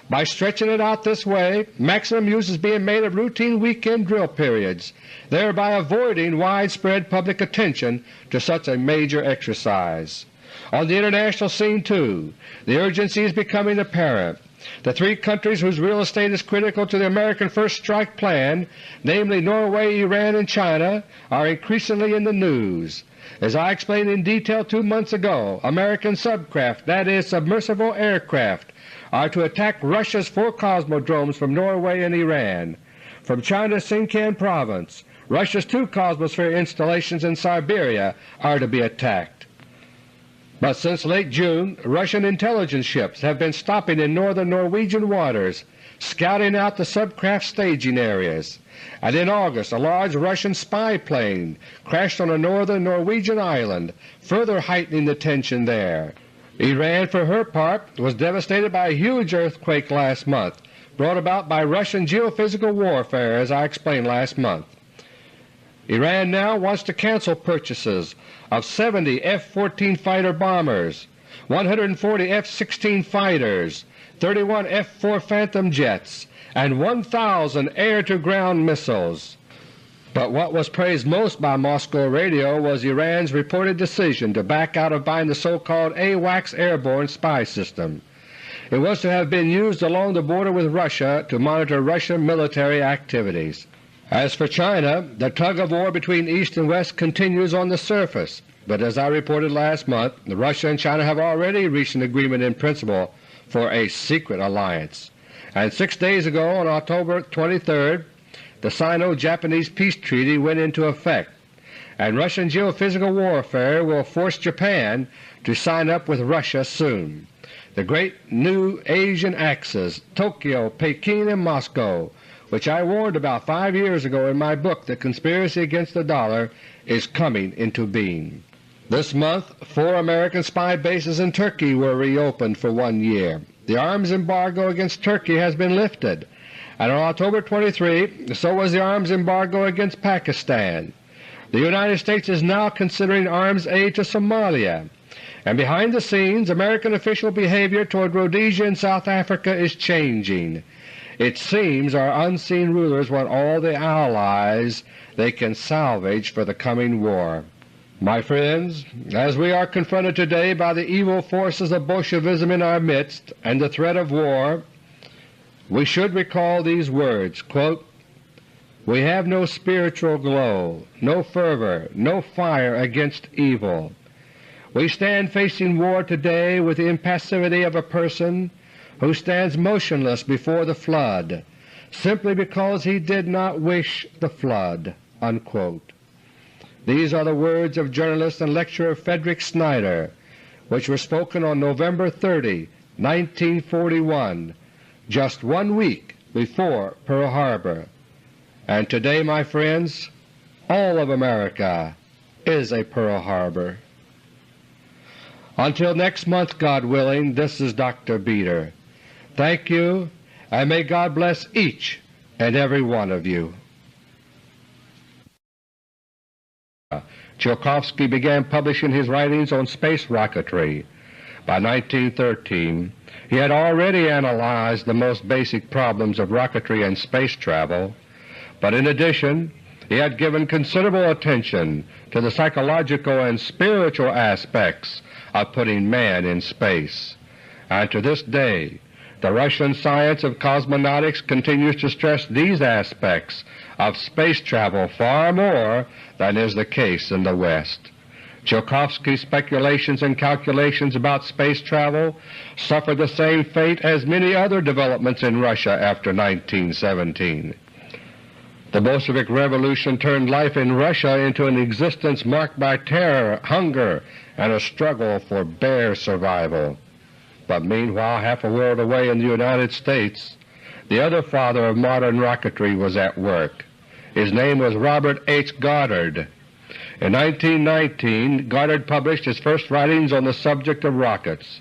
By stretching it out this way, maximum use is being made of routine weekend drill periods, thereby avoiding widespread public attention to such a major exercise. On the international scene, too, the urgency is becoming apparent. The 3 countries whose real estate is critical to the American First Strike Plan, namely Norway, Iran, and China, are increasingly in the news. As I explained in detail 2 months ago, American subcraft, that is, submersible aircraft, are to attack Russia's 4 cosmodromes from Norway and Iran. From China's Sinkiang province, Russia's 2 Cosmosphere installations in Siberia are to be attacked. But since late June, Russian intelligence ships have been stopping in northern Norwegian waters, scouting out the subcraft staging areas. And in August a large Russian spy plane crashed on a northern Norwegian island, further heightening the tension there. Iran, for her part, was devastated by a huge earthquake last month, brought about by Russian geophysical warfare, as I explained last month. Iran now wants to cancel purchases of 70 F-14 fighter bombers, 140 F-16 fighters, 31 F-4 Phantom jets, and 1,000 air-to-ground missiles. But what was praised most by Moscow radio was Iran's reported decision to back out of buying the so-called AWACS airborne spy system. It was to have been used along the border with Russia to monitor Russian military activities. As for China, the tug-of-war between East and West continues on the surface, but as I reported last month, Russia and China have already reached an agreement in principle for a secret alliance. And 6 days ago, on October 23rd, the Sino-Japanese Peace Treaty went into effect, and Russian geophysical warfare will force Japan to sign up with Russia soon. The great new Asian axis, Tokyo, Peking, and Moscow, which I warned about 5 years ago in my book The Conspiracy Against the Dollar, is coming into being. This month 4 American spy bases in Turkey were reopened for 1 year. The arms embargo against Turkey has been lifted, and on October 23 so was the arms embargo against Pakistan. The United States is now considering arms aid to Somalia, and behind the scenes American official behavior toward Rhodesia and South Africa is changing. It seems our unseen rulers want all the allies they can salvage for the coming war. My friends, as we are confronted today by the evil forces of Bolshevism in our midst and the threat of war, we should recall these words, quote, "We have no spiritual glow, no fervor, no fire against evil. We stand facing war today with the impassivity of a person who stands motionless before the flood simply because he did not wish the flood." Unquote. These are the words of journalist and lecturer Frederick Snyder, which were spoken on November 30, 1941, just 1 week before Pearl Harbor. And today, my friends, all of America is a Pearl Harbor. Until next month, God willing, this is Dr. Beter. Thank you, and may God bless each and every one of you. Tsiolkovsky began publishing his writings on space rocketry. By 1913 he had already analyzed the most basic problems of rocketry and space travel, but in addition he had given considerable attention to the psychological and spiritual aspects of putting man in space. And to this day the Russian science of cosmonautics continues to stress these aspects of space travel far more than is the case in the West. Tsiolkovsky's speculations and calculations about space travel suffered the same fate as many other developments in Russia after 1917. The Bolshevik Revolution turned life in Russia into an existence marked by terror, hunger, and a struggle for bare survival. But meanwhile, half a world away in the United States, the other father of modern rocketry was at work. His name was Robert H. Goddard. In 1919 Goddard published his first writings on the subject of rockets.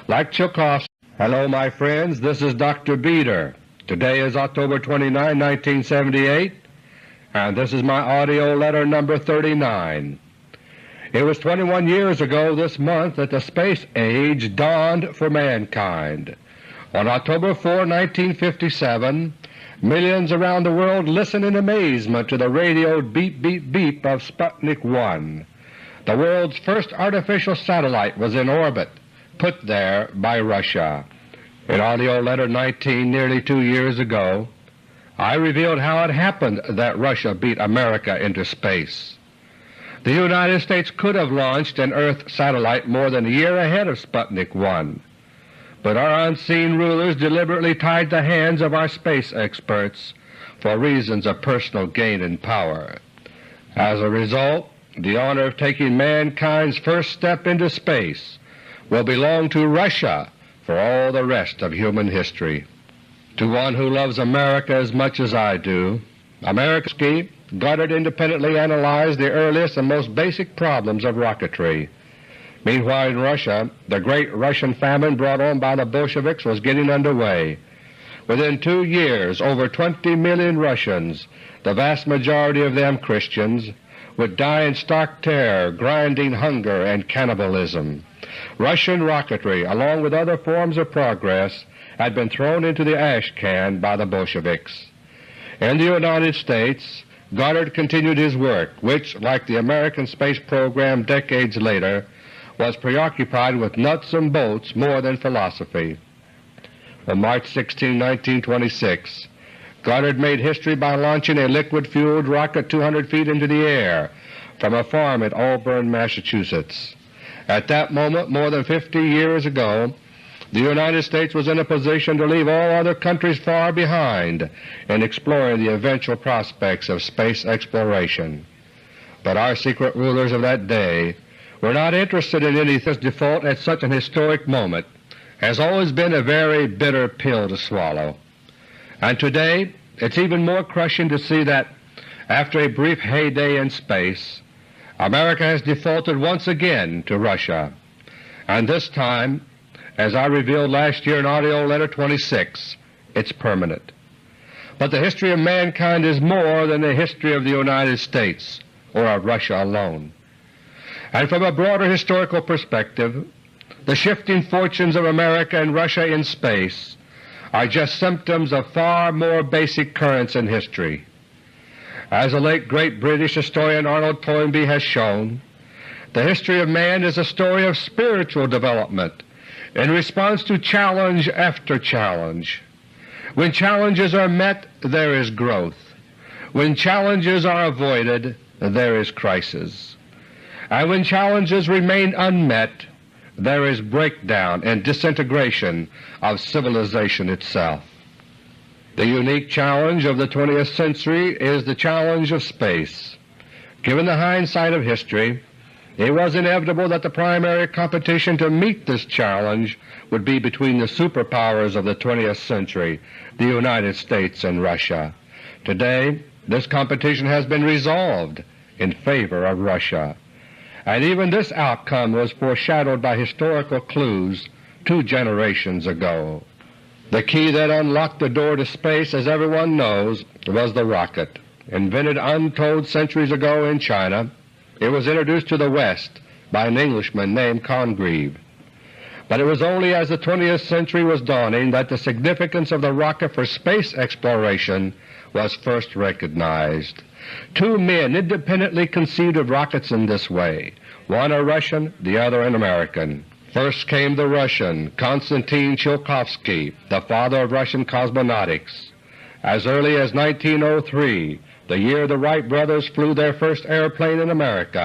Like Tsiolkovsky— Hello my friends, this is Dr. Beter. Today is October 29, 1978, and this is my audio letter number 39. It was 21 years ago this month that the space age dawned for mankind. On October 4, 1957, millions around the world listened in amazement to the radioed beep beep beep of Sputnik 1. The world's first artificial satellite was in orbit, put there by Russia. In AUDIO LETTER 19, nearly 2 years ago, I revealed how it happened that Russia beat America into space. The United States could have launched an Earth satellite more than a year ahead of Sputnik 1, but our unseen rulers deliberately tied the hands of our space experts for reasons of personal gain and power. As a result, the honor of taking mankind's first step into space will belong to Russia for all the rest of human history. To one who loves America as much as I do, America— Goddard independently analyzed the earliest and most basic problems of rocketry. Meanwhile in Russia, the great Russian famine brought on by the Bolsheviks was getting underway. Within 2 years over 20 million Russians, the vast majority of them Christians, would die in stark terror, grinding hunger, and cannibalism. Russian rocketry, along with other forms of progress, had been thrown into the ash can by the Bolsheviks. In the United States, Goddard continued his work, which, like the American space program decades later, was preoccupied with nuts and bolts more than philosophy. On March 16, 1926, Goddard made history by launching a liquid-fueled rocket 200 feet into the air from a farm at Auburn, Massachusetts. At that moment, more than 50 years ago, the United States was in a position to leave all other countries far behind in exploring the eventual prospects of space exploration. But our secret rulers of that day were not interested in any default at such an historic moment has always been a very bitter pill to swallow. And today it's even more crushing to see that, after a brief heyday in space, America has defaulted once again to Russia, and this time, as I revealed last year in AUDIO LETTER 26, it's permanent. But the history of mankind is more than the history of the United States or of Russia alone. And from a broader historical perspective, the shifting fortunes of America and Russia in space are just symptoms of far more basic currents in history. As the late great British historian Arnold Toynbee has shown, the history of man is a story of spiritual development in response to challenge after challenge. When challenges are met, there is growth. When challenges are avoided, there is crisis. And when challenges remain unmet, there is breakdown and disintegration of civilization itself. The unique challenge of the 20th century is the challenge of space. Given the hindsight of history, it was inevitable that the primary competition to meet this challenge would be between the superpowers of the 20th century, the United States and Russia. Today, this competition has been resolved in favor of Russia, and even this outcome was foreshadowed by historical clues 2 generations ago. The key that unlocked the door to space, as everyone knows, was the rocket. Invented untold centuries ago in China, it was introduced to the West by an Englishman named Congreve. But it was only as the 20th century was dawning that the significance of the rocket for space exploration was first recognized. 2 men independently conceived of rockets in this way, one a Russian, the other an American. First came the Russian, Konstantin Tsiolkovsky, the father of Russian cosmonautics. As early as 1903, the year the Wright brothers flew their first airplane in America,